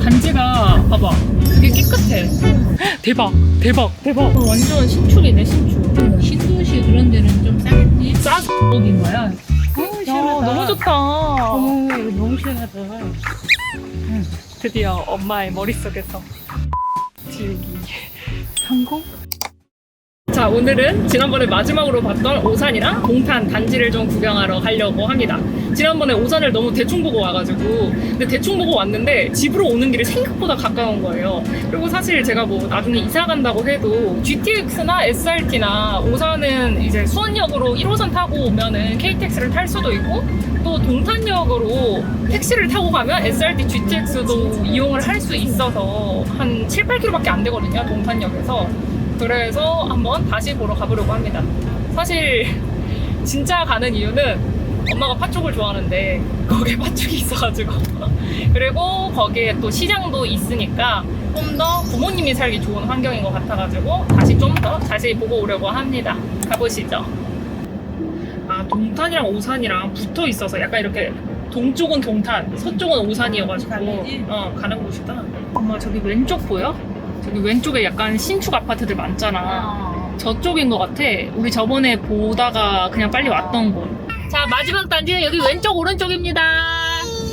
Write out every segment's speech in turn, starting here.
단지가 봐봐 되게 깨끗해. 대박 대박 대박. 완전 신축이네 신축. 신도시 그런 데는 좀 싸겠지? 싸서 먹인 거야. 너무 야 시원하다. 너무 좋다. 어머, 이거 너무 시원하다. 드디어 엄마의 머릿속에서 지우기 성공? 자, 오늘은 지난번에 마지막으로 봤던 오산이랑 동탄 단지를 좀 구경하러 가려고 합니다. 지난번에 오산을 너무 대충 보고 와가지고 근데 대충 보고 왔는데 집으로 오는 길이 생각보다 가까운 거예요. 그리고 사실 제가 뭐 나중에 이사 간다고 해도 GTX나 SRT나 오산은 이제 수원역으로 1호선 타고 오면은 KTX를 탈 수도 있고 또 동탄역으로 택시를 타고 가면 SRT, GTX도 이용을 할 수 있어서 한 7, 8km밖에 안 되거든요, 동탄역에서. 그래서 한번 다시 보러 가보려고 합니다. 사실 진짜 가는 이유는 엄마가 팥죽을 좋아하는데 거기에 팥죽이 있어가지고 그리고 거기에 또 시장도 있으니까 좀 더 부모님이 살기 좋은 환경인 것 같아가지고 다시 좀 더 자세히 보고 오려고 합니다. 가보시죠. 아, 동탄이랑 오산이랑 붙어 있어서 약간 이렇게 동쪽은 동탄, 서쪽은 오산이어가지고 가는 곳이다. 엄마 저기 왼쪽 보여? 저기 왼쪽에 약간 신축 아파트들 많잖아. 저쪽인 것 같아. 우리 저번에 보다가 그냥 빨리 왔던 곳. 자, 마지막 단지는 여기 왼쪽 오른쪽입니다.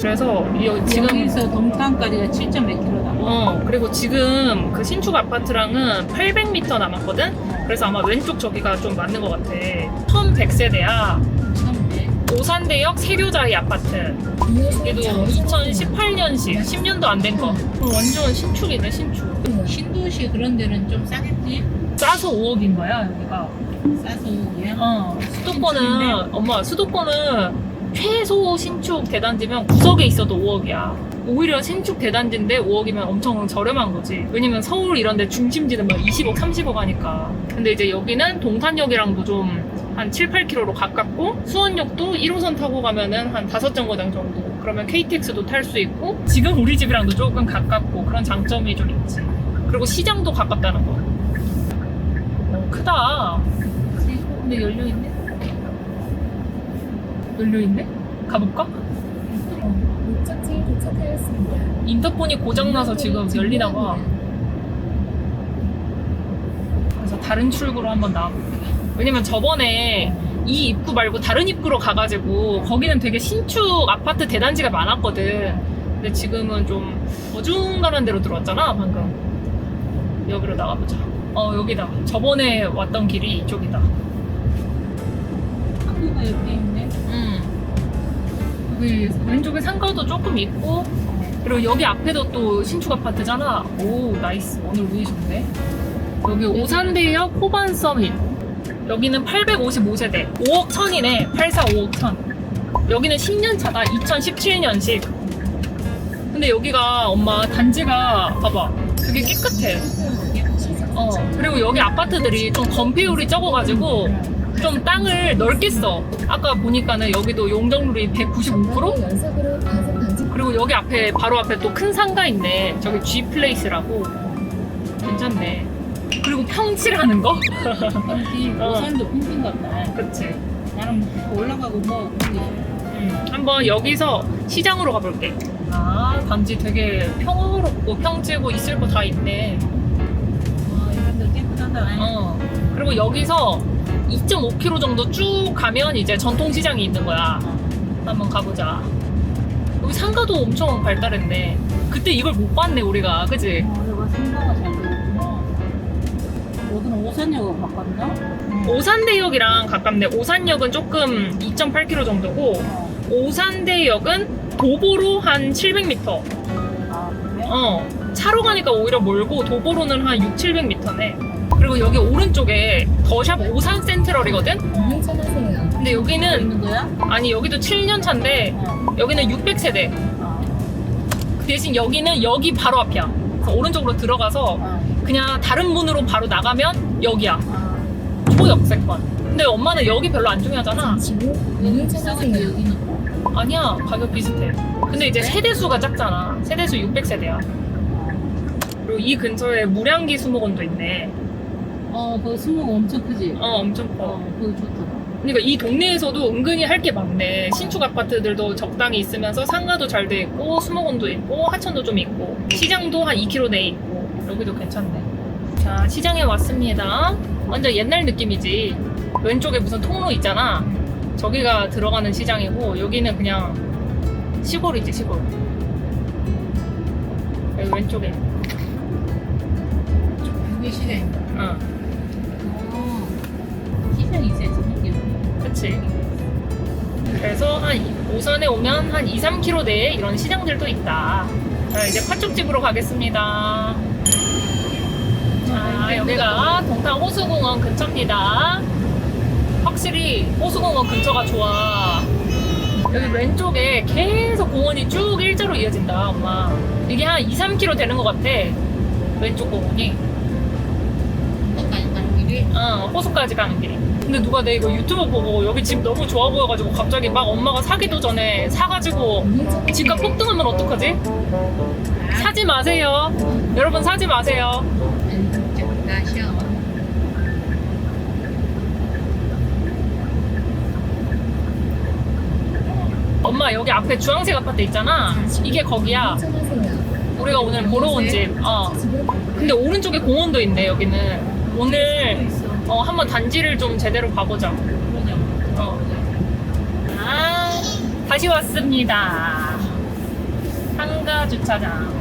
그래서 지금 여기서 동탄까지가 7점 몇 킬로다. 그리고 지금 그 신축 아파트랑은 800m 남았거든. 그래서 아마 왼쪽 저기가 좀 맞는 것 같아. 1100세대야. 오산대역 세교자의 아파트. 얘도 2018년식, 10년도 안 된 거. 완전 신축이네, 신축. 신도시 그런 데는 좀 싸겠지? 싸서 5억인 거야, 여기가. 싸서 오고요. 수도권은, 엄마, 수도권은 최소 신축 대단지면 구석에 있어도 5억이야. 오히려 신축 대단지인데 5억이면 엄청 저렴한 거지. 왜냐면 서울 이런 데 중심지는 막 20억, 30억 하니까. 근데 이제 여기는 동탄역이랑도 좀 한 7, 8km로 가깝고 수원역도 1호선 타고 가면은 한 5정거장 정도. 그러면 KTX도 탈 수 있고 지금 우리 집이랑도 조금 가깝고 그런 장점이 좀 있지. 그리고 시장도 가깝다는 거. 크다. 근데 열려있네? 열려있네? 가볼까? 목적지에 도착하였습니다. 인터폰이 고장나서 지금 열리나 봐. 그래서 다른 출구로 한번 나와볼게. 왜냐면 저번에 이 입구 말고 다른 입구로 가가지고 거기는 되게 신축 아파트 대단지가 많았거든. 근데 지금은 좀 어중간한 데로 들어왔잖아, 방금. 여기로 나가보자. 여기다. 저번에 왔던 길이 이쪽이다. 학교가 옆에 있네. 여기 왼쪽에 상가도 조금 있고 그리고 여기 앞에도 또 신축 아파트잖아. 오, 나이스. 오늘 운이 좋네. 여기 오산대역 호반 서밋. 여기는 855세대 5억 천이네. 845억 천. 여기는 10년 차다. 2017년식. 근데 여기가 엄마 단지가 봐봐 되게 깨끗해. 그리고 여기 아파트들이 좀 건폐율이 적어가지고 좀 땅을 넓게 써. 아까 보니까는 여기도 용적률이 195%? 연속으로 5번지 그리고 여기 앞에 바로 앞에 또 큰 상가 있네. 저기 G 플레이스라고. 괜찮네. 그리고 평지라는 거? 여기 오산도 평균 같다. 그치. 나는 올라가고 뭐 한번 여기서 시장으로 가볼게. 아, 단지 되게 평화롭고 평지고 있을 거 다 있네. 이런 데 깨끗하다. 그리고 여기서 2.5km 정도 쭉 가면 이제 전통시장이 있는 거야. 한번 가보자. 여기 상가도 엄청 발달했네. 그때 이걸 못 봤네, 우리가. 그치? 여기가 상가가 잘 되었구나. 여기는 오산역으로 바꿨나? 오산대역이랑 가깝네. 오산역은 조금 2.8km 정도고 오산대역은 도보로 한 700m. 아, 그래? 차로 가니까 오히려 멀고 도보로는 한 6, 700m네. 그리고 여기 오른쪽에 더샵 오산 센트럴이거든? 우회전하세요. 근데 여기는 있는 거야? 아니 여기도 7년 차인데 여기는 600세대. 그 대신 여기는 여기 바로 앞이야. 그래서 오른쪽으로 들어가서 그냥 다른 문으로 바로 나가면 여기야. 초역세권. 근데 엄마는 여기 별로 안 중요하잖아. 잠시 후 우회전하세요. 여기는 아니야, 가격 비슷해. 근데 이제 세대수가 작잖아. 세대수 600세대야. 그리고 이 근처에 무량기 수목원도 있네. 그 수목 엄청 크지? 엄청 커. 그거 좋더라. 그러니까 이 동네에서도 은근히 할 게 많네. 신축 아파트들도 적당히 있으면서 상가도 잘 돼 있고 수목원도 있고 하천도 좀 있고 시장도 한 2km 내에 있고 여기도 괜찮네. 자, 시장에 왔습니다. 완전 옛날 느낌이지. 왼쪽에 무슨 통로 있잖아. 저기가 들어가는 시장이고 여기는 그냥 시골이지 시골. 여기 왼쪽에. 여기 시장인가? 응. 시장이 있어야지 느낌. 그치. 그래서 한 오산에 오면 한 2, 3km 내에 이런 시장들도 있다. 자, 이제 팥죽집으로 가겠습니다. 자, 여기가 동탄 호수공원 근처입니다. 확실히 호수공원 근처가 좋아. 여기 왼쪽에 계속 공원이 쭉 일자로 이어진다, 엄마. 이게 한 2, 3km 되는 것 같아. 왼쪽 공원이. 호수까지 가는 길이. 호수까지 가는 길이. 근데 누가 내 이거 유튜브 보고 여기 집 너무 좋아 보여가지고 갑자기 막 엄마가 사기도 전에 사가지고 집값 폭등하면 어떡하지? 사지 마세요. 여러분 사지 마세요. 나셔. 엄마 여기 앞에 주황색 아파트 있잖아. 이게 거기야. 우회전하세요. 우리가 오늘 보러 온 집. 지금 근데 오른쪽에 공원도 있네 여기는. 오늘 한번 단지를 좀 제대로 가보자. 다시 왔습니다. 상가 주차장.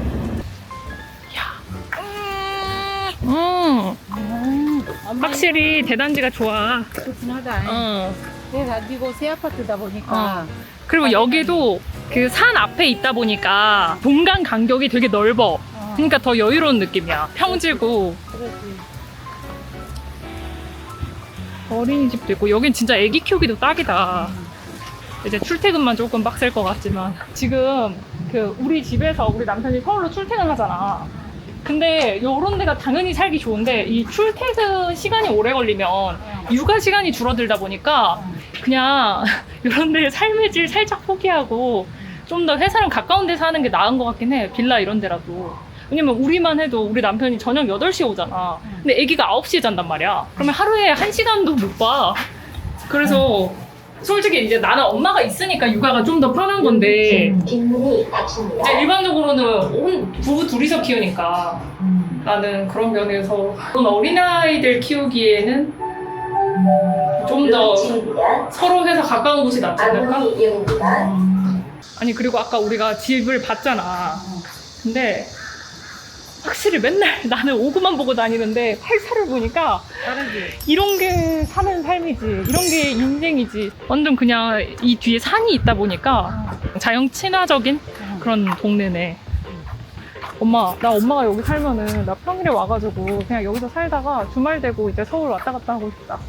확실히 대단지가 좋아. 좋긴 하다. 내가 니고 새 아파트다 보니까. 그리고 여기도 그 산 앞에 있다 보니까 공간 간격이 되게 넓어. 그러니까 더 여유로운 느낌이야. 평지고. 그렇지. 어린이집도 있고 여긴 진짜 애기 키우기도 딱이다. 이제 출퇴근만 조금 빡셀 것 같지만 지금 그 우리 집에서 우리 남편이 서울로 출퇴근하잖아. 근데 요런 데가 당연히 살기 좋은데 이 출퇴근 시간이 오래 걸리면 육아 시간이 줄어들다 보니까 그냥 이런 데 삶의 질 살짝 포기하고 좀 더 회사랑 가까운 데 사는 게 나은 것 같긴 해. 빌라 이런 데라도. 왜냐면 우리만 해도 우리 남편이 저녁 8시에 오잖아. 근데 아기가 9시에 잔단 말이야. 그러면 하루에 1시간도 못 봐. 그래서 솔직히 이제 나는 엄마가 있으니까 육아가 좀 더 편한 건데 이제 일반적으로는 부부 둘이서 키우니까 나는 그런 면에서 그런 어린아이들 키우기에는 좀 더 서로 해서 가까운 곳이 낫지 않을까? 아니 그리고 아까 우리가 집을 봤잖아. 근데 확실히 맨날 나는 오구만 보고 다니는데 8사를 보니까 다르지. 이런 게 사는 삶이지, 이런 게 인생이지. 완전 그냥 이 뒤에 산이 있다 보니까 자연 친화적인 그런 동네네. 나 엄마가 여기 살면은 나 평일에 와가지고 그냥 여기서 살다가 주말 되고 이제 서울 왔다 갔다 하고 싶다.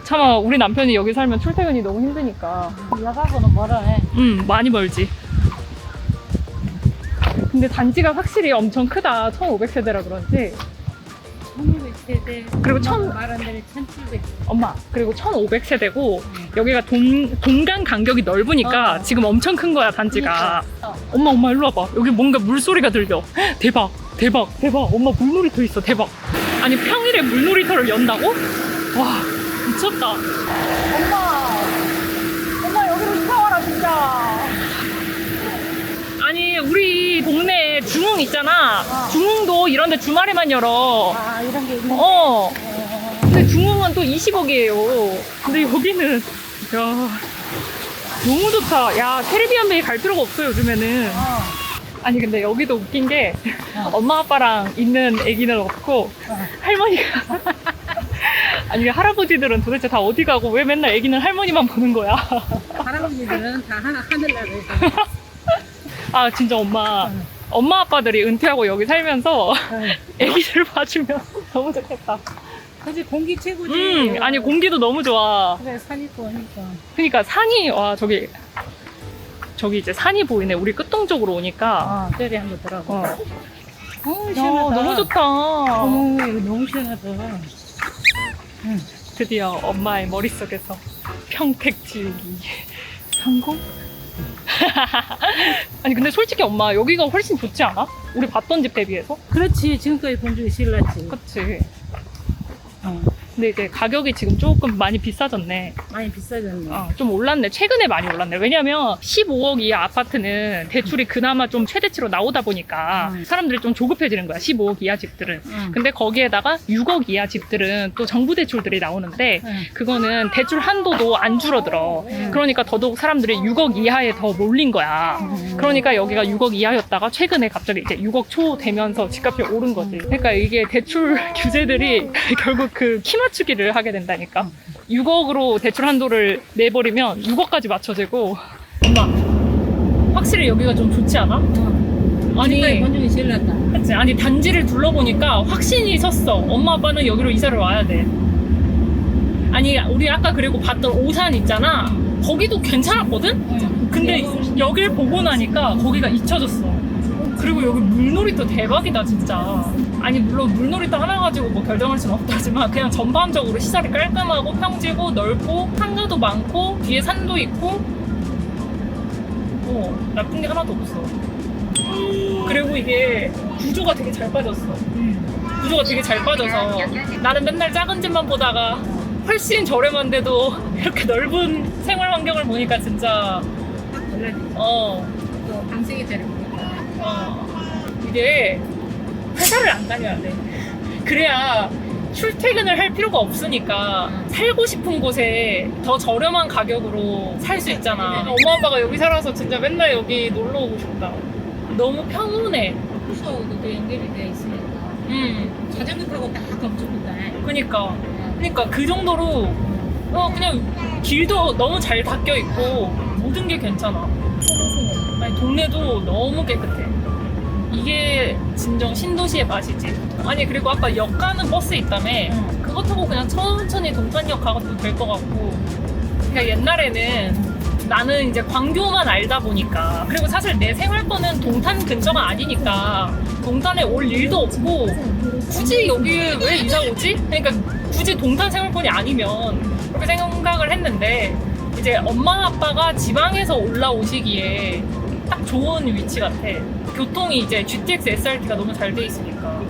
참아, 우리 남편이 여기 살면 출퇴근이 너무 힘드니까. 야가고는 멀어해. 많이 멀지. 근데 단지가 확실히 엄청 크다. 1500세대라 그런지. 1200세대. 그리고 말한 대로 1700. 엄마, 그리고 1500세대고 여기가 동간 간격이 넓으니까 지금 엄청 큰 거야 단지가. 엄마 일로 와봐. 여기 뭔가 물소리가 들려. 대박. 엄마 물놀이터 있어. 대박. 아니 평일에 물놀이터를 연다고? 와 미쳤다. 엄마 여기로 이사 와라 진짜. 아니 우리 동네에 중흥 있잖아. 중흥도 이런 데 주말에만 열어. 아, 이런 게 있네. 근데 중흥은 또 20억이에요. 근데 여기는 야 너무 좋다. 야 캐리비안 베이 갈 필요가 없어 요즘에는. 아니 근데 여기도 웃긴 게 엄마 아빠랑 있는 애기는 없고 할머니가 아니 할아버지들은 도대체 다 어디 가고 왜 맨날 애기는 할머니만 보는 거야. 할아버지들은 다 하늘나라에서. 아 진짜 엄마 아빠들이 은퇴하고 여기 살면서 애기들 봐주면 너무 좋겠다. 그지, 공기 최고지. 아니 공기도 너무 좋아. 그래, 산 있고 하니까. 그러니까 산이 와 저기 이제 산이 보이네. 우리 끝동 쪽으로 오니까. 때리 한번 들어가. 야, 시원하다. 너무 좋다. 이거 너무 시원하다. 드디어 엄마의 머릿속에서 평택 지우기 성공? 아니 근데 솔직히 엄마 여기가 훨씬 좋지 않아? 우리 봤던 집 대비해서? 그렇지, 지금까지 본 중에 제일 낫지. 그치. 근데 이제 가격이 지금 조금 많이 비싸졌네. 많이 비싸졌네. 좀 올랐네. 최근에 많이 올랐네. 왜냐면 15억 이하 아파트는 대출이 그나마 좀 최대치로 나오다 보니까 사람들이 좀 조급해지는 거야. 15억 이하 집들은. 근데 거기에다가 6억 이하 집들은 또 정부 대출들이 나오는데 그거는 대출 한도도 안 줄어들어. 그러니까 더더욱 사람들이 6억 이하에 더 몰린 거야. 그러니까 여기가 6억 이하였다가 최근에 갑자기 이제 6억 초 되면서 집값이 오른 거지. 그러니까 이게 대출 규제들이 결국 그 키 맞추기를 하게 된다니까. 6억으로 대출 한도를 내버리면 6억까지 맞춰지고. 엄마, 확실히 여기가 좀 좋지 않아? 아니, 건중이 제일 낫다. 그치? 아니 단지를 둘러보니까 확신이 섰어. 엄마 아빠는 여기로 이사를 와야 돼. 아니 우리 아까 그리고 봤던 오산 있잖아. 거기도 괜찮았거든? 근데 여길 보고 나니까 거기가 잊혀졌어. 그리고 여기 물놀이터 대박이다 진짜. 아니 물론 물놀이터 하나 가지고 뭐 결정할 수는 없다지만 그냥 전반적으로 시설이 깔끔하고 평지고 넓고 상가도 많고 뒤에 산도 있고 나쁜 게 하나도 없어. 그리고 이게 구조가 되게 잘 빠졌어. 구조가 되게 잘 빠져서 나는 맨날 작은 집만 보다가 훨씬 저렴한데도 이렇게 넓은 생활 환경을 보니까 진짜 또 방생이 되는 이게 회사를 안 다녀야 돼. 그래야 출퇴근을 할 필요가 없으니까 살고 싶은 곳에 더 저렴한 가격으로 살 수 있잖아. 엄마 아빠가 여기 살아서 진짜 맨날 여기 놀러 오고 싶다. 너무 평온해. 부서도 연결이 돼 있으니까. 자전거 타고 딱 검쪽이다. 그니까 그 정도로 그냥 길도 너무 잘 닦여 있고 모든 게 괜찮아. 차하세요. 아니 동네도 너무 깨끗해. 이게 진정 신도시의 맛이지. 아니 그리고 아까 역 가는 버스 있다며. 그거 타고 그냥 천천히 동탄역 가도 될 것 같고. 그러니까 옛날에는 나는 이제 광교만 알다 보니까, 그리고 사실 내 생활권은 동탄 근처가 아니니까 동탄에 올 일도 없고 굳이 여기 왜 이사 오지? 그러니까 굳이 동탄 생활권이 아니면 그렇게 생각을 했는데 이제 엄마 아빠가 지방에서 올라오시기에 딱 좋은 위치 같아. 교통이 이제 GTX SRT가 너무 잘 돼 있으니까.